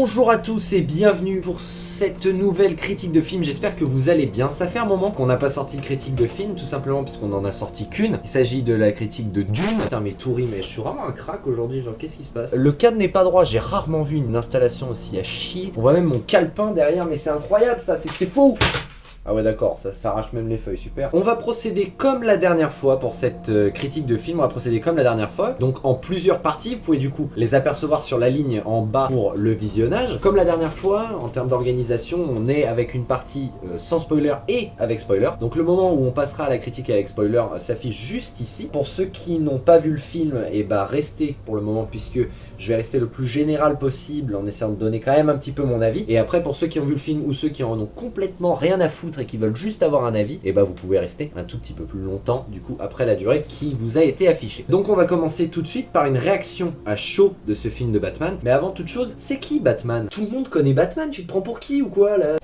Bonjour à tous et bienvenue pour cette nouvelle critique de film, j'espère que vous allez bien. Ça fait un moment qu'on n'a pas sorti de critique de film, tout simplement puisqu'on en a sorti qu'une. Il s'agit de la critique de Dune. Putain mais tout rime, mais je suis vraiment un crack aujourd'hui, genre qu'est-ce qui se passe? Le cadre n'est pas droit, j'ai rarement vu une installation aussi à chier. On voit même mon calepin derrière, mais c'est incroyable ça, c'est faux! Ah ouais d'accord, ça s'arrache même les feuilles, super. On va procéder comme la dernière fois pour cette critique de film, on va procéder comme la dernière fois, donc en plusieurs parties, vous pouvez du coup les apercevoir sur la ligne en bas pour le visionnage. Comme la dernière fois, en termes d'organisation, on est avec une partie sans spoiler et avec spoiler, donc le moment où on passera à la critique avec spoiler s'affiche juste ici. Pour ceux qui n'ont pas vu le film, et bah restez pour le moment puisque je vais rester le plus général possible en essayant de donner quand même un petit peu mon avis, et après pour ceux qui ont vu le film ou ceux qui en ont complètement rien à foutre et qui veulent juste avoir un avis, et bah vous pouvez rester un tout petit peu plus longtemps du coup après la durée qui vous a été affichée. Donc on va commencer tout de suite par une réaction à chaud de ce film de Batman. Mais avant toute chose, c'est qui Batman? Tout le monde connaît Batman, tu te prends pour qui ou quoi là?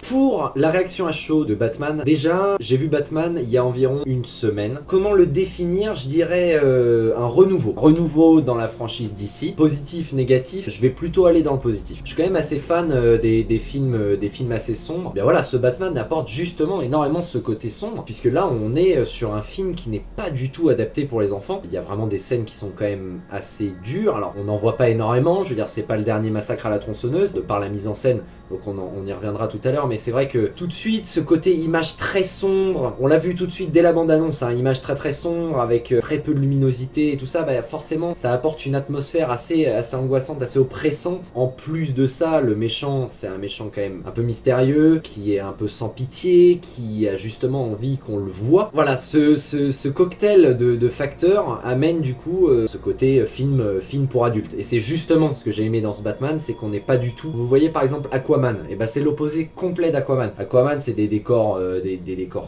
Pour la réaction à chaud de Batman, déjà j'ai vu Batman il y a environ une semaine. Comment le définir? Je dirais un renouveau. Renouveau dans la franchise DC. Positif, négatif, je vais plutôt aller dans le positif. Je suis quand même assez fan des films assez sombres. Bien voilà, ce Batman apporte justement énormément ce côté sombre, puisque là on est sur un film qui n'est pas du tout adapté pour les enfants. Il y a vraiment des scènes qui sont quand même assez dures. Alors on n'en voit pas énormément, je veux dire c'est pas le dernier massacre à la tronçonneuse, de par la mise en scène, donc on y reviendra tout à l'heure, mais c'est vrai que tout de suite ce côté image très sombre, on l'a vu tout de suite dès la bande-annonce, hein, image très sombre avec très peu de luminosité et tout ça, bah forcément ça apporte une atmosphère assez angoissante, assez oppressante. En plus de ça, le méchant, c'est un méchant quand même un peu mystérieux, qui est un peu sans pitié, qui a justement envie qu'on le voit. Voilà, ce cocktail de facteurs amène du coup ce côté film pour adultes. Et c'est justement ce que j'ai aimé dans ce Batman, c'est qu'on n'est pas du tout... Vous voyez par exemple Aquaman, et bah c'est l'opposé complet d'Aquaman. Aquaman c'est des décors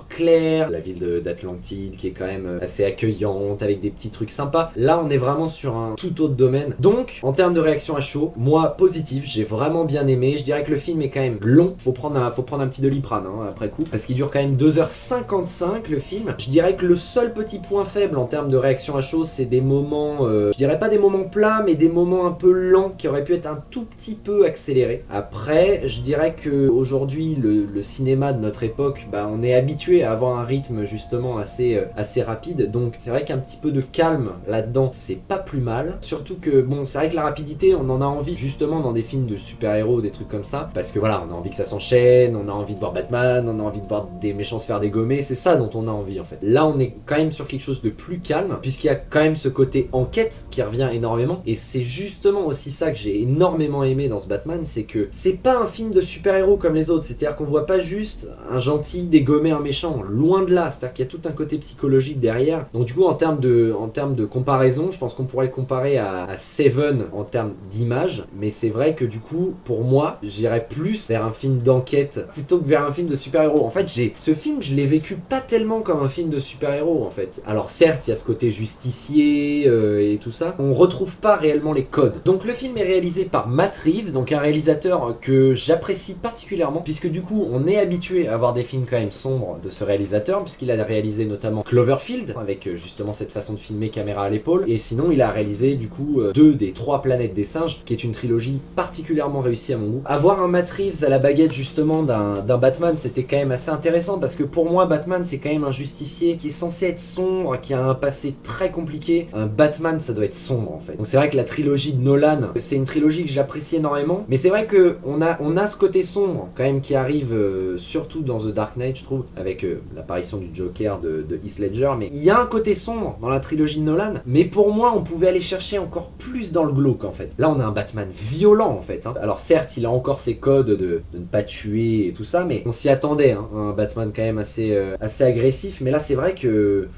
clairs, la ville d'Atlantide qui est quand même assez accueillante, avec des petits trucs sympas. Là on est vraiment sur un tout autre domaine. Donc en termes de réaction à chaud, moi positif, j'ai vraiment bien aimé. Je dirais que le film est quand même long, faut prendre un petit Doliprane hein, après coup, parce qu'il dure quand même 2h55 le film. Je dirais que le seul petit point faible en termes de réaction à chaud, c'est des moments, je dirais pas des moments plats, mais des moments un peu lents qui auraient pu être un tout petit peu accélérés. Après, je dirais que aujourd'hui le cinéma de notre époque, bah, on est habitué à avoir un rythme justement assez rapide, donc c'est vrai qu'un petit peu de calme là-dedans, c'est pas plus mal. Surtout que, bon, c'est vrai que la rapidité, on en a envie justement dans des films de super-héros, des trucs comme ça, parce que voilà, on a envie que ça s'enchaîne, on a envie de voir Batman, on a envie de voir des méchants se faire dégommer, c'est ça dont on a envie en fait. Là, on est quand même sur quelque chose de plus calme, puisqu'il y a quand même ce côté enquête qui revient énormément, et c'est justement aussi ça que j'ai énormément aimé dans ce Batman, c'est que c'est pas un film de super-héros comme les autres, c'est-à-dire qu'on voit pas juste un gentil dégommer un méchant, loin de là, c'est-à-dire qu'il y a tout un côté psychologique derrière. Donc du coup, en termes de comparaison, je pense qu'on pourrait le comparer à Seven en termes d'image, mais c'est vrai que du coup, pour moi, j'irais plus vers un film d'enquête plutôt que vers un film de super-héros. En fait, ce film, je l'ai vécu pas tellement comme un film de super-héros en fait. Alors certes, il y a ce côté justicier et tout ça, on retrouve pas réellement les codes. Donc le film est réalisé par Matt Reeves, donc un réalisateur que j'apprécie particulièrement, puisque du coup, on est habitué à voir des films quand même sombres de ce réalisateur, puisqu'il a réalisé notamment Cloverfield, avec justement cette façon de filmer caméra à l'épaule, et sinon il a réalisé du coup 2 des 3 planètes des singes, qui est une trilogie particulièrement réussie à mon goût. Avoir un Matt Reeves à la baguette justement d'un Batman, c'était quand même assez intéressant, parce que pour moi Batman c'est quand même un justicier qui est censé être sombre, qui a un passé très compliqué. Un Batman ça doit être sombre en fait. Donc c'est vrai que la trilogie de Nolan, c'est une trilogie que j'apprécie énormément, mais c'est vrai que on a ce côté sombre quand même qui arrive surtout dans The Dark Knight je trouve, avec l'apparition du Joker de Heath Ledger, mais il y a un côté sombre dans la trilogie de Nolan, mais pour moi on pouvait aller chercher encore plus dans le glauque en fait. Là on a un Batman violent en fait hein. Alors certes il a encore ses codes de ne pas tuer et tout ça, mais on s'y attendait hein, un Batman quand même assez agressif, mais là c'est vrai que...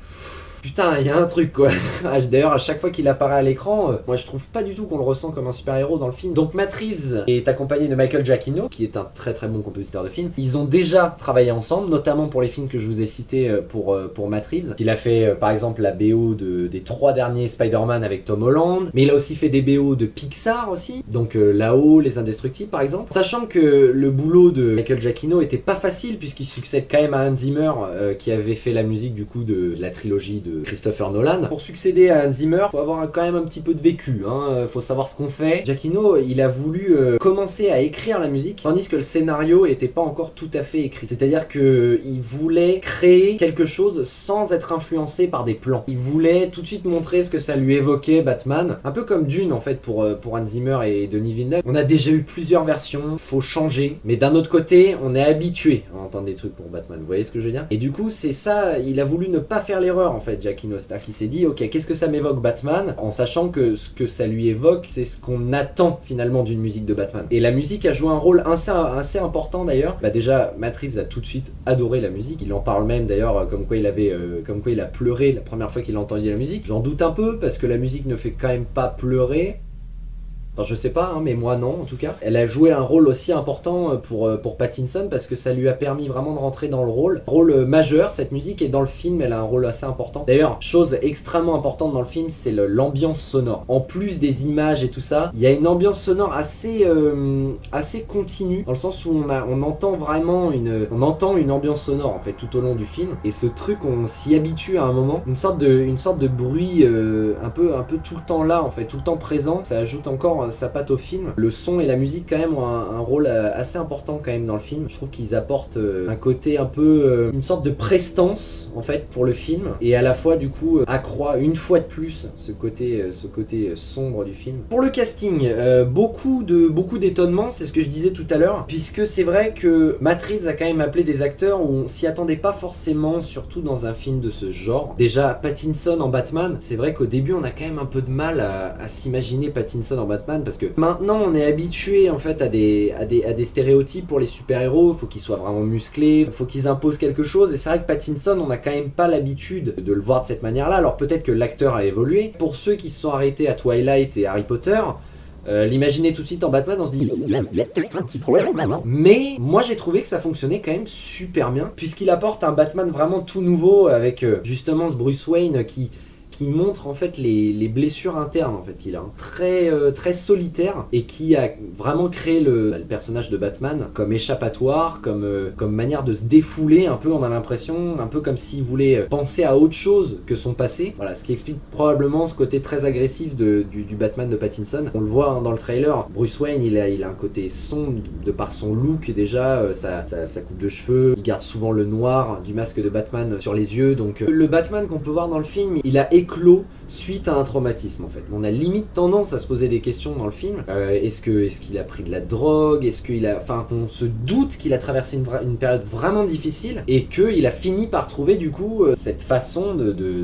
Putain, il y a un truc quoi. D'ailleurs, à chaque fois qu'il apparaît à l'écran, moi je trouve pas du tout qu'on le ressent comme un super-héros dans le film. Donc Matt Reeves est accompagné de Michael Giacchino, qui est un très bon compositeur de films. Ils ont déjà travaillé ensemble, notamment pour les films que je vous ai cités pour Matt Reeves. Il a fait par exemple la BO des 3 derniers Spider-Man avec Tom Holland, mais il a aussi fait des BO de Pixar aussi, donc là-haut, Les Indestructibles par exemple. Sachant que le boulot de Michael Giacchino était pas facile, puisqu'il succède quand même à Hans Zimmer, qui avait fait la musique du coup de la trilogie de Christopher Nolan. Pour succéder à Hans Zimmer, faut avoir quand même un petit peu de vécu, hein, faut savoir ce qu'on fait. Giacchino, il a voulu commencer à écrire la musique, tandis que le scénario était pas encore tout à fait écrit. C'est-à-dire que il voulait créer quelque chose sans être influencé par des plans. Il voulait tout de suite montrer ce que ça lui évoquait Batman, un peu comme Dune en fait pour Hans Zimmer et Denis Villeneuve. On a déjà eu plusieurs versions, faut changer, mais d'un autre côté, on est habitué à entendre des trucs pour Batman, vous voyez ce que je veux dire? Et du coup, c'est ça, il a voulu ne pas faire l'erreur en fait, Giacchino, c'est-à-dire qu'il s'est dit, ok, qu'est-ce que ça m'évoque Batman, en sachant que ce que ça lui évoque, c'est ce qu'on attend finalement d'une musique de Batman. Et la musique a joué un rôle assez important d'ailleurs. Bah déjà, Matt Reeves a tout de suite adoré la musique, il en parle même d'ailleurs comme quoi il a pleuré la première fois qu'il a entendu la musique. J'en doute un peu parce que la musique ne fait quand même pas pleurer. Enfin, je sais pas, hein, mais moi non en tout cas. Elle a joué un rôle aussi important pour Pattinson parce que ça lui a permis vraiment de rentrer dans le rôle. Rôle majeur, cette musique, et dans le film, elle a un rôle assez important. D'ailleurs, chose extrêmement importante dans le film, c'est l'ambiance sonore. En plus des images et tout ça, il y a une ambiance sonore assez continue, dans le sens où on entend vraiment une ambiance sonore en fait tout au long du film. Et ce truc, on s'y habitue à un moment. Une sorte de bruit un peu tout le temps là en fait, tout le temps présent. Ça ajoute encore sa patte au film. Le son et la musique quand même ont un rôle assez important quand même dans le film. Je trouve qu'ils apportent un côté un peu une sorte de prestance en fait pour le film, et à la fois du coup accroît une fois de plus ce côté sombre du film. Pour le casting, beaucoup d'étonnements, c'est ce que je disais tout à l'heure, puisque c'est vrai que Matt Reeves a quand même appelé des acteurs où on s'y attendait pas forcément, surtout dans un film de ce genre. Déjà Pattinson en Batman, c'est vrai qu'au début on a quand même un peu de mal à s'imaginer Pattinson en Batman, parce que maintenant on est habitué en fait à des stéréotypes pour les super-héros. Faut qu'ils soient vraiment musclés, faut qu'ils imposent quelque chose, et c'est vrai que Pattinson, on n'a quand même pas l'habitude de le voir de cette manière-là. Alors peut-être que l'acteur a évolué. Pour ceux qui se sont arrêtés à Twilight et Harry Potter, l'imaginer tout de suite en Batman, on se dit il a peut-être un petit problème maintenant. Mais moi j'ai trouvé que ça fonctionnait quand même super bien, puisqu'il apporte un Batman vraiment tout nouveau, avec justement ce Bruce Wayne qui montre en fait les blessures internes en fait qu'il a, très solitaire, et qui a vraiment créé le personnage de Batman comme échappatoire, comme manière de se défouler un peu. On a l'impression un peu comme s'il voulait penser à autre chose que son passé. Voilà, ce qui explique probablement ce côté très agressif du Batman de Pattinson. On le voit hein, dans le trailer, Bruce Wayne il a un côté sombre de par son look déjà, sa coupe de cheveux, il garde souvent le noir du masque de Batman sur les yeux. Donc le Batman qu'on peut voir dans le film, il a éclos suite à un traumatisme en fait. On a limite tendance à se poser des questions dans le film. Est-ce qu'il a pris de la drogue? On se doute qu'il a traversé une période vraiment difficile, et qu'il a fini par trouver du coup cette façon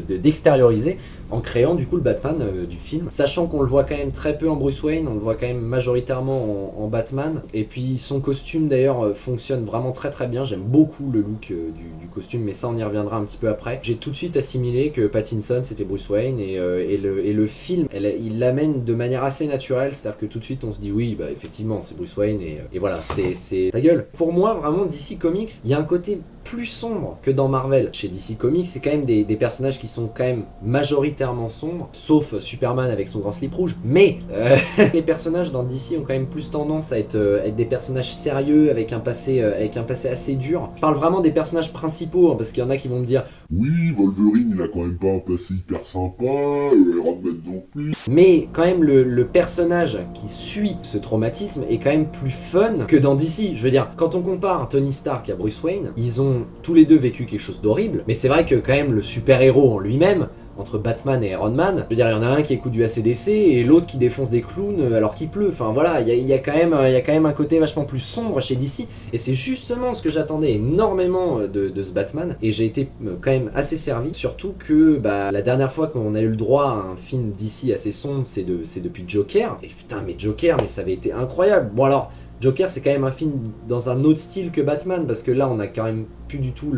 d'extérioriser en créant du coup le Batman du film. Sachant qu'on le voit quand même très peu en Bruce Wayne, on le voit quand même majoritairement en Batman. Et puis son costume d'ailleurs fonctionne vraiment très très bien. J'aime beaucoup le look du costume, mais ça on y reviendra un petit peu après. J'ai tout de suite assimilé que Pattinson c'était Bruce Wayne, et le film il l'amène de manière assez naturelle, c'est-à-dire que tout de suite on se dit oui bah effectivement c'est Bruce Wayne, et voilà, c'est ta gueule. Pour moi vraiment DC Comics, il y a un côté plus sombre que dans Marvel. Chez DC Comics, c'est quand même des personnages qui sont quand même majoritairement sombres, sauf Superman avec son grand slip rouge, mais les personnages dans DC ont quand même plus tendance à être des personnages sérieux, avec un passé assez dur. Je parle vraiment des personnages principaux, hein, parce qu'il y en a qui vont me dire oui, Wolverine il a quand même pas un passé hyper sympa, Iron Man non plus. Mais quand même le personnage qui suit ce traumatisme est quand même plus fun que dans DC. Je veux dire, quand on compare Tony Stark à Bruce Wayne, ils ont tous les deux vécu quelque chose d'horrible, mais c'est vrai que quand même le super-héros en lui-même, entre Batman et Iron Man, je veux dire, il y en a un qui écoute du AC/DC et l'autre qui défonce des clowns alors qu'il pleut. Enfin voilà, il y a quand même un côté vachement plus sombre chez DC, et c'est justement ce que j'attendais énormément de ce Batman, et j'ai été quand même assez servi, surtout que la dernière fois qu'on a eu le droit à un film DC assez sombre, c'est depuis Joker, et putain mais Joker, mais ça avait été incroyable. Bon alors, Joker c'est quand même un film dans un autre style que Batman, parce que là on a quand même plus du tout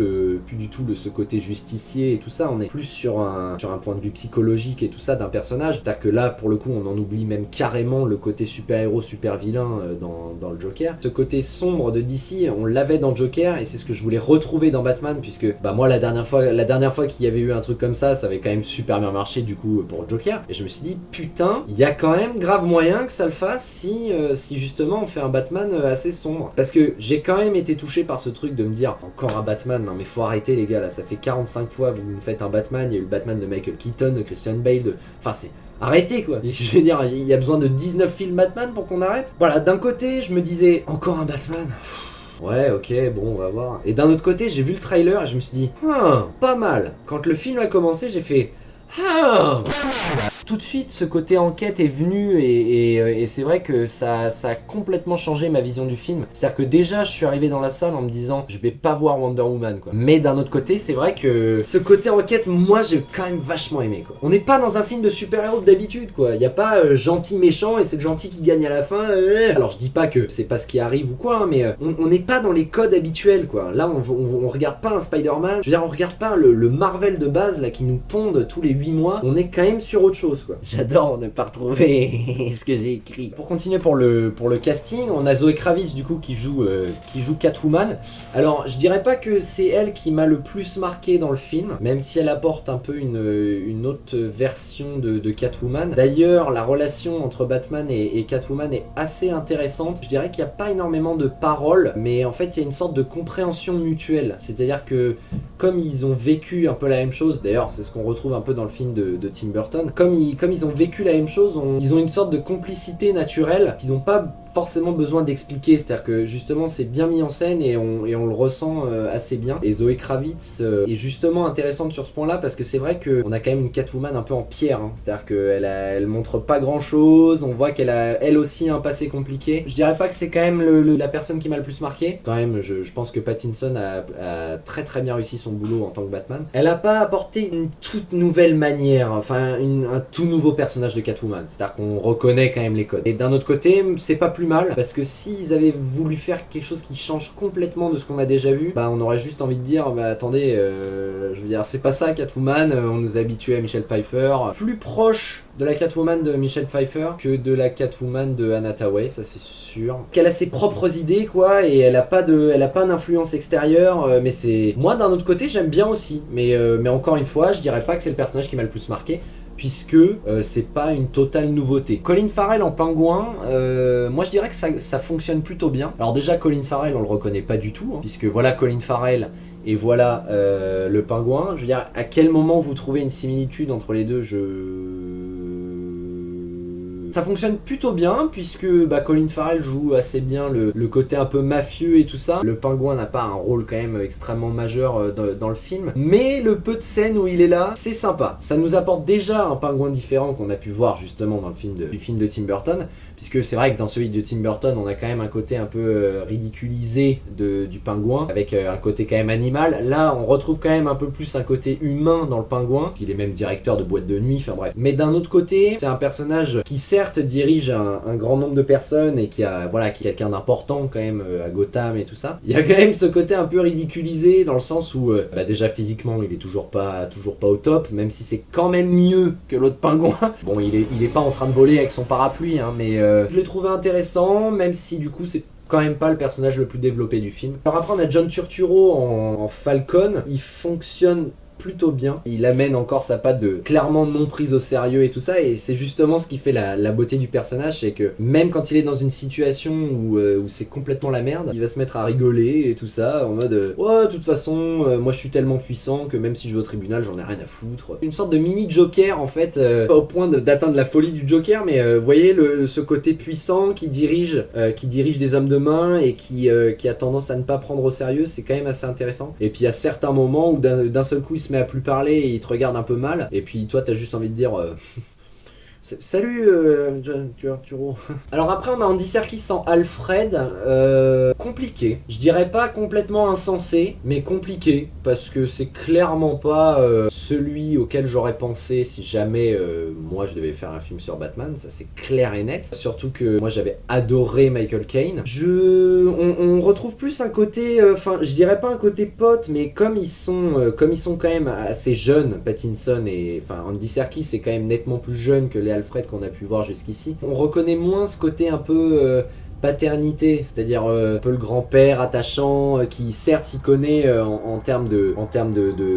ce côté justicier et tout ça, on est plus sur un point de vue psychologique et tout ça d'un personnage. C'est-à-dire que là pour le coup on en oublie même carrément le côté super-héros, super-vilain dans le Joker. Ce côté sombre de DC, on l'avait dans Joker, et c'est ce que je voulais retrouver dans Batman, puisque moi la dernière fois qu'il y avait eu un truc comme ça avait quand même super bien marché du coup pour Joker, et je me suis dit putain, il y a quand même grave moyen que ça le fasse si justement on fait un Batman assez sombre. Parce que j'ai quand même été touché par ce truc de me dire encore un Batman. Non mais faut arrêter les gars là, ça fait 45 fois vous nous faites un Batman, il y a eu le Batman de Michael Keaton, de Christian Bale, enfin c'est... Arrêtez quoi. Je veux dire, il y a besoin de 19 films Batman pour qu'on arrête. Voilà, d'un côté je me disais, encore un Batman. Ouais, ok, bon, on va voir. Et d'un autre côté, j'ai vu le trailer et je me suis dit, pas mal. Quand le film a commencé, j'ai fait, tout de suite, ce côté enquête est venu et c'est vrai que ça a complètement changé ma vision du film. C'est-à-dire que déjà, je suis arrivé dans la salle en me disant, je vais pas voir Wonder Woman, quoi. Mais d'un autre côté, c'est vrai que ce côté enquête, moi, j'ai quand même vachement aimé, quoi. On n'est pas dans un film de super-héros d'habitude, quoi. Il y a pas gentil méchant et c'est le gentil qui gagne à la fin. Alors, je dis pas que c'est pas ce qui arrive ou quoi, hein, mais on n'est pas dans les codes habituels, quoi. Là, on regarde pas un Spider-Man, je veux dire, on regarde pas le Marvel de base, là, qui nous pondent tous les 8 mois. On est quand même sur autre chose, quoi. J'adore ne pas retrouver ce que j'ai écrit. Pour continuer pour le casting, on a Zoé Kravitz du coup qui joue Catwoman. Alors je dirais pas que c'est elle qui m'a le plus marqué dans le film, même si elle apporte un peu une autre version de Catwoman. D'ailleurs la relation entre Batman et Catwoman est assez intéressante. Je dirais qu'il n'y a pas énormément de paroles, mais en fait il y a une sorte de compréhension mutuelle. C'est-à-dire que comme ils ont vécu un peu la même chose, d'ailleurs c'est ce qu'on retrouve un peu dans le film de Tim Burton, comme ils ont vécu la même chose, ils ont une sorte de complicité naturelle qu'ils n'ont pas forcément besoin d'expliquer, c'est-à-dire que justement c'est bien mis en scène et on le ressent assez bien. Et Zoé Kravitz est justement intéressante sur ce point-là parce que c'est vrai qu'on a quand même une Catwoman un peu en pierre, hein. C'est-à-dire qu'elle montre pas grand-chose, on voit qu'elle a elle aussi un passé compliqué. Je dirais pas que c'est quand même la personne qui m'a le plus marqué. Quand même, je pense que Pattinson a très très bien réussi son boulot en tant que Batman. Elle a pas apporté une toute nouvelle manière, enfin un tout nouveau personnage de Catwoman, c'est-à-dire qu'on reconnaît quand même les codes. Et d'un autre côté, c'est pas plus mal, parce que s'ils avaient voulu faire quelque chose qui change complètement de ce qu'on a déjà vu, bah on aurait juste envie de dire, bah attendez, je veux dire, c'est pas ça Catwoman, on nous a habitués à Michelle Pfeiffer, plus proche de la Catwoman de Michelle Pfeiffer que de la Catwoman de Anna Hathaway, ça c'est sûr. Qu'elle a ses propres idées quoi, et elle a pas d'influence extérieure, mais c'est... Moi d'un autre côté j'aime bien aussi, mais encore une fois, je dirais pas que c'est le personnage qui m'a le plus marqué, puisque c'est pas une totale nouveauté. Colin Farrell en pingouin, moi je dirais que ça fonctionne plutôt bien. Alors déjà Colin Farrell on le reconnaît pas du tout, hein, puisque voilà Colin Farrell et voilà le pingouin. Je veux dire, à quel moment vous trouvez une similitude entre les deux, Ça fonctionne plutôt bien puisque Colin Farrell joue assez bien le côté un peu mafieux et tout ça. Le pingouin n'a pas un rôle quand même extrêmement majeur dans le film, mais le peu de scènes où il est là, c'est sympa. Ça nous apporte déjà un pingouin différent qu'on a pu voir justement dans le film du film de Tim Burton, puisque c'est vrai que dans celui de Tim Burton, on a quand même un côté un peu ridiculisé du pingouin, avec un côté quand même animal. Là, on retrouve quand même un peu plus un côté humain dans le pingouin, qu'il est même directeur de boîte de nuit, enfin bref. Mais d'un autre côté, c'est un personnage qui certes dirige un grand nombre de personnes et qui est quelqu'un d'important quand même à Gotham et tout ça. Il y a quand même ce côté un peu ridiculisé dans le sens où déjà physiquement il est toujours pas au top, même si c'est quand même mieux que l'autre pingouin. Bon, il est pas en train de voler avec son parapluie, hein, mais je l'ai trouvé intéressant, même si du coup c'est quand même pas le personnage le plus développé du film. Alors après on a John Turturro en Falcon, il fonctionne plutôt bien. Il amène encore sa patte de clairement non prise au sérieux et tout ça, et c'est justement ce qui fait la beauté du personnage, c'est que même quand il est dans une situation où c'est complètement la merde, il va se mettre à rigoler et tout ça, en mode ouais, de toute façon, moi je suis tellement puissant que même si je vais au tribunal, j'en ai rien à foutre. Une sorte de mini Joker en fait, pas au point d'atteindre la folie du Joker, mais vous voyez ce côté puissant qui dirige des hommes de main et qui a tendance à ne pas prendre au sérieux, c'est quand même assez intéressant. Et puis à certains moments où d'un seul coup il se met à plus parler et il te regarde un peu mal, et puis toi t'as juste envie de dire salut Turturro. Alors après on a Andy Serkis en Alfred, compliqué. Je dirais pas complètement insensé, mais compliqué, parce que c'est clairement pas celui auquel j'aurais pensé si jamais moi je devais faire un film sur Batman, ça c'est clair et net. Surtout que moi j'avais adoré Michael Caine. On retrouve plus un côté, je dirais pas un côté pote, mais comme ils sont quand même assez jeunes, Pattinson et Andy Serkis c'est quand même nettement plus jeune que les Alfred qu'on a pu voir jusqu'ici. On reconnaît moins ce côté un peu paternité, c'est-à-dire un peu le grand-père attachant qui certes s'y connaît en termes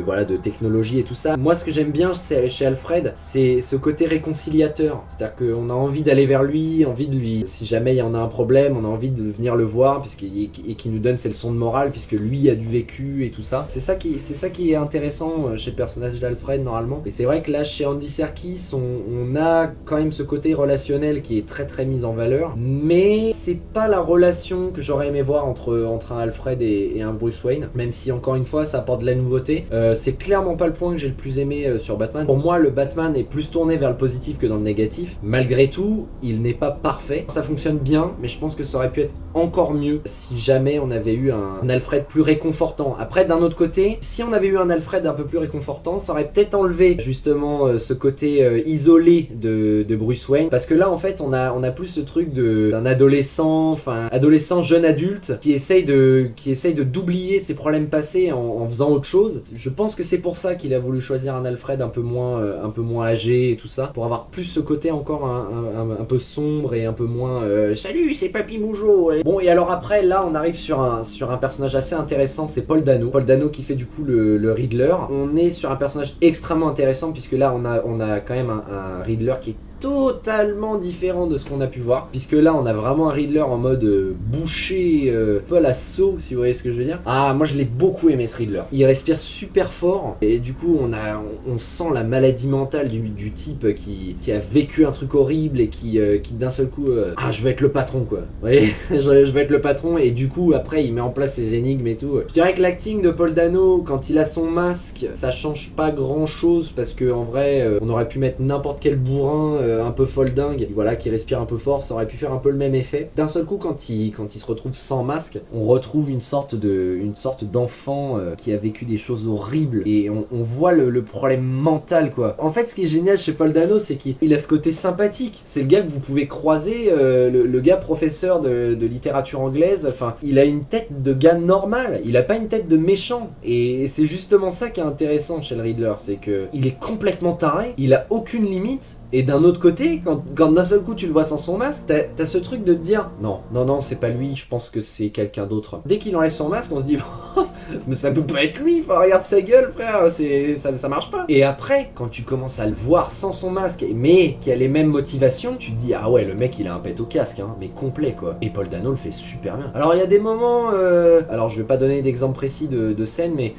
voilà, de technologie et tout ça. Moi ce que j'aime bien chez Alfred, c'est ce côté réconciliateur, c'est-à-dire qu'on a envie d'aller vers lui, envie de lui, si jamais il y en a un problème, on a envie de venir le voir et qu'il nous donne ses leçons de morale puisque lui a du vécu et tout ça. C'est ça qui est intéressant chez le personnage d'Alfred normalement. Et c'est vrai que là chez Andy Serkis, on a quand même ce côté relationnel qui est très très mis en valeur, mais c'est pas la relation que j'aurais aimé voir entre un Alfred et un Bruce Wayne, même si encore une fois ça apporte de la nouveauté. C'est clairement pas le point que j'ai le plus aimé sur Batman. Pour moi le Batman est plus tourné vers le positif que dans le négatif. Malgré tout, il n'est pas parfait. Ça fonctionne bien, mais je pense que ça aurait pu être encore mieux si jamais on avait eu un Alfred plus réconfortant. Après d'un autre côté, si on avait eu un Alfred un peu plus réconfortant, ça aurait peut-être enlevé justement ce côté isolé de Bruce Wayne, parce que là en fait on a plus ce truc d'un adolescent, enfin adolescent jeune adulte qui essaye de d'oublier ses problèmes passés en faisant autre chose. Je pense que c'est pour ça qu'il a voulu choisir un Alfred un peu moins âgé et tout ça, pour avoir plus ce côté encore un peu sombre et un peu moins salut c'est Papy Moujo. Bon, et alors après là on arrive sur un personnage assez intéressant, c'est Paul Dano qui fait du coup le Riddler. On est sur un personnage extrêmement intéressant puisque là on a quand même un Riddler qui est totalement différent de ce qu'on a pu voir, puisque là on a vraiment un Riddler en mode bouché, un peu à la Saw, si vous voyez ce que je veux dire. Ah, moi je l'ai beaucoup aimé ce Riddler, il respire super fort et du coup on sent la maladie mentale du type qui a vécu un truc horrible et qui d'un seul coup ah je vais être le patron quoi, vous voyez. je vais être le patron, et du coup après il met en place ses énigmes et tout. Je dirais que l'acting de Paul Dano quand il a son masque, ça change pas grand chose, parce que en vrai on aurait pu mettre n'importe quel bourrin un peu foldingue, voilà, qui respire un peu fort, ça aurait pu faire un peu le même effet. D'un seul coup, quand il se retrouve sans masque, on retrouve une sorte d'enfant qui a vécu des choses horribles, et on voit le problème mental quoi. En fait, ce qui est génial chez Paul Dano, c'est qu'il a ce côté sympathique. C'est le gars que vous pouvez croiser, le gars professeur de littérature anglaise. Enfin, il a une tête de gars normal, il a pas une tête de méchant, et c'est justement ça qui est intéressant chez le Riddler, c'est que il est complètement taré, il a aucune limite. Et d'un autre côté, quand d'un seul coup tu le vois sans son masque, t'as ce truc de te dire non, c'est pas lui, je pense que c'est quelqu'un d'autre. Dès qu'il enlève son masque, on se dit mais ça peut pas être lui, enfin, regarde sa gueule frère, ça marche pas. Et après, quand tu commences à le voir sans son masque, mais qui a les mêmes motivations, tu te dis ah ouais, le mec il a un pet au casque, hein, mais complet quoi. Et Paul Dano le fait super bien. Alors il y a des moments, alors je vais pas donner d'exemple précis de scène, mais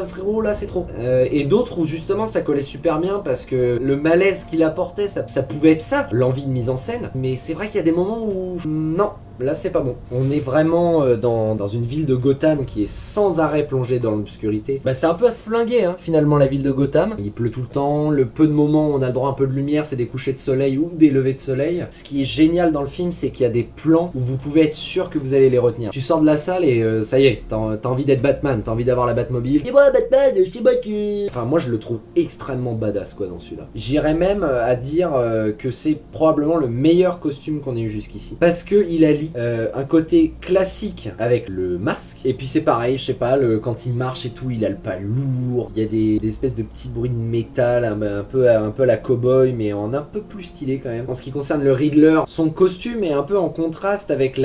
frérot là c'est trop. Et d'autres où justement ça collait super bien, parce que le malaise qu'il apportait, ça pouvait être ça, l'envie de mise en scène, mais c'est vrai qu'il y a des moments où non, là c'est pas bon. On est vraiment dans une ville de Gotham qui est sans arrêt plongée dans l'obscurité. Bah c'est un peu à se flinguer hein, finalement la ville de Gotham. Il pleut tout le temps, le peu de moments où on a le droit à un peu de lumière, c'est des couchers de soleil ou des levées de soleil. Ce qui est génial dans le film, c'est qu'il y a des plans où vous pouvez être sûr que vous allez les retenir. Tu sors de la salle et ça y est, t'as envie d'être Batman, t'as envie d'avoir la Batmobile. C'est moi Batman, je t'ai battu. Enfin moi je le trouve extrêmement badass quoi dans celui-là. J'irais même à dire que c'est probablement le meilleur costume qu'on ait eu jusqu'ici, parce que il allie un côté classique avec le masque, et puis c'est pareil, je sais pas, quand il marche et tout, il a le pas lourd, il y a des espèces de petits bruits de métal un peu à la cowboy, mais en un peu plus stylé quand même. En ce qui concerne le Riddler, son costume est un peu en contraste avec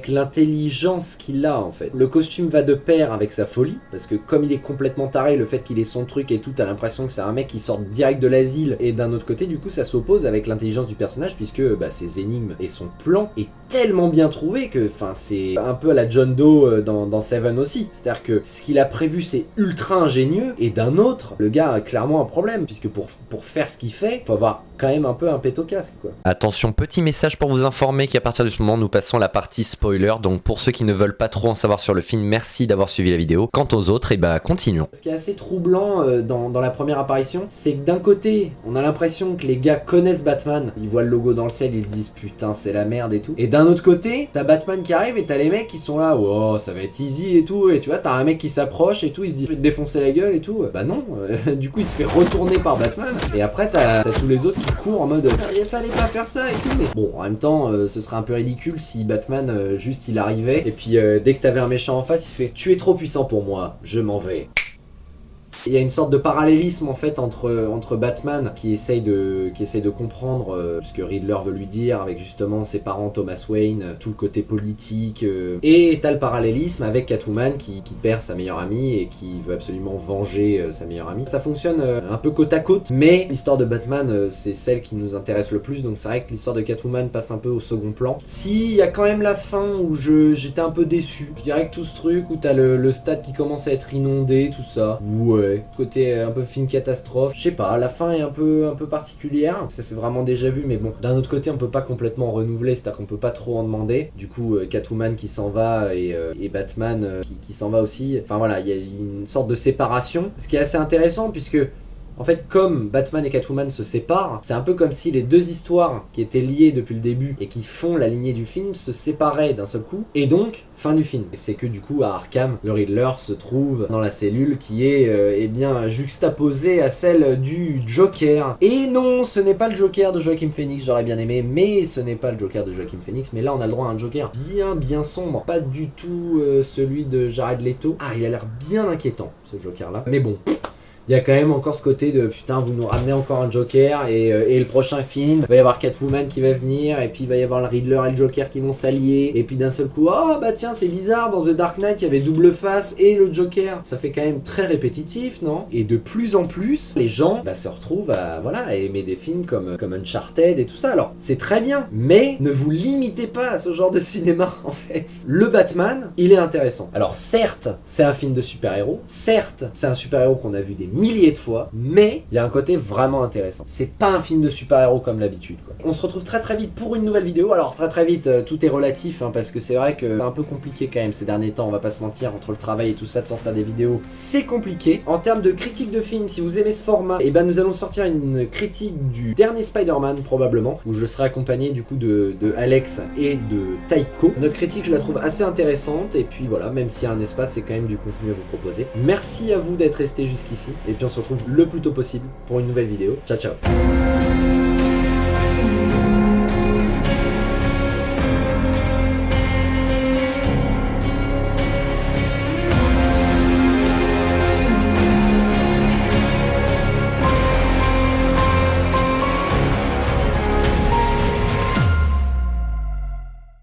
l'intelligence qu'il a en fait. Le costume va de pair avec sa folie, parce que comme il est complètement taré, le fait qu'il ait son truc et tout, t'as l'impression que c'est un mec qui sort direct de l'asile, et d'un autre côté du coup ça s'oppose avec l'intelligence du personnage, puisque ses énigmes et son plan est tellement bien trouvé que c'est un peu à la John Doe dans Seven aussi. C'est-à-dire que ce qu'il a prévu c'est ultra ingénieux, et d'un autre, le gars a clairement un problème, puisque pour faire ce qu'il fait, faut avoir quand même un peu un pet au casque quoi. Attention, petit message pour vous informer qu'à partir de ce moment nous passons la partie spoiler, donc pour ceux qui ne veulent pas trop en savoir sur le film, merci d'avoir suivi la vidéo. Quant aux autres, et continuons. Ce qui est assez troublant dans la première apparition, c'est que d'un côté on a l'impression que les gars connaissent Batman, ils voient le logo dans le ciel, ils disent putain c'est la merde et tout, et d'un autre côté t'as Batman qui arrive et t'as les mecs qui sont là, oh ça va être easy et tout, et tu vois t'as un mec qui s'approche et tout, il se dit je vais te défoncer la gueule et tout, bah non, du coup il se fait retourner par Batman, et après t'as tous les autres qui courent en mode il fallait pas faire ça et tout, mais bon en même temps ce serait un peu ridicule si Batman juste il arrivait et puis dès que t'avais un méchant en face il fait tu es trop puissant pour moi, je m'en vais. Il y a une sorte de parallélisme en fait entre Batman qui essaye de comprendre ce que Riddler veut lui dire avec justement ses parents Thomas Wayne, tout le côté politique, et t'as le parallélisme avec Catwoman qui perd sa meilleure amie et qui veut absolument venger sa meilleure amie. Ça fonctionne un peu côte à côte, mais l'histoire de Batman c'est celle qui nous intéresse le plus, donc c'est vrai que l'histoire de Catwoman passe un peu au second plan. Si, il y a quand même la fin où j'étais un peu déçu. Je dirais que tout ce truc où t'as le stade qui commence à être inondé, tout ça. Ouais. Côté un peu film catastrophe. Je sais pas, la fin est un peu particulière. Ça fait vraiment déjà vu, mais bon. D'un autre côté, on peut pas complètement renouveler, c'est-à-dire qu'on peut pas trop en demander. Du coup, Catwoman qui s'en va et Batman qui s'en va aussi. Enfin voilà, il y a une sorte de séparation. Ce qui est assez intéressant puisque en fait, comme Batman et Catwoman se séparent, c'est un peu comme si les deux histoires qui étaient liées depuis le début et qui font la lignée du film se séparaient d'un seul coup, et donc, fin du film. Et c'est que du coup, à Arkham, le Riddler se trouve dans la cellule qui est, eh bien, juxtaposée à celle du Joker. Et non, ce n'est pas le Joker de Joaquin Phoenix, j'aurais bien aimé, mais ce n'est pas le Joker de Joaquin Phoenix, mais là, on a le droit à un Joker bien sombre, pas du tout celui de Jared Leto. Ah, il a l'air bien inquiétant, ce Joker-là, mais bon... Il y a quand même encore ce côté de putain, vous nous ramenez encore un Joker et le prochain film, il va y avoir Catwoman qui va venir et puis il va y avoir le Riddler et le Joker qui vont s'allier et puis d'un seul coup, oh bah tiens, c'est bizarre, dans The Dark Knight il y avait double face et le Joker. Ça fait quand même très répétitif, non? Et de plus en plus, les gens se retrouvent à aimer des films comme Uncharted et tout ça. Alors, c'est très bien, mais ne vous limitez pas à ce genre de cinéma en fait. Le Batman, il est intéressant. Alors certes, c'est un film de super-héros, certes, c'est un super-héros qu'on a vu des milliers de fois, mais il y a un côté vraiment intéressant. C'est pas un film de super-héros comme l'habitude, quoi. On se retrouve très vite pour une nouvelle vidéo. Alors très vite, tout est relatif, hein, parce que c'est vrai que c'est un peu compliqué quand même ces derniers temps, on va pas se mentir, entre le travail et tout ça, de sortir des vidéos, c'est compliqué. En termes de critique de film, si vous aimez ce format, et ben nous allons sortir une critique du dernier Spider-Man probablement, où je serai accompagné du coup de Alex et de Taiko. Notre critique, je la trouve assez intéressante, et puis voilà, même s'il y a un espace, c'est quand même du contenu à vous proposer. Merci à vous d'être resté jusqu'ici. Et puis on se retrouve le plus tôt possible pour une nouvelle vidéo. Ciao ciao.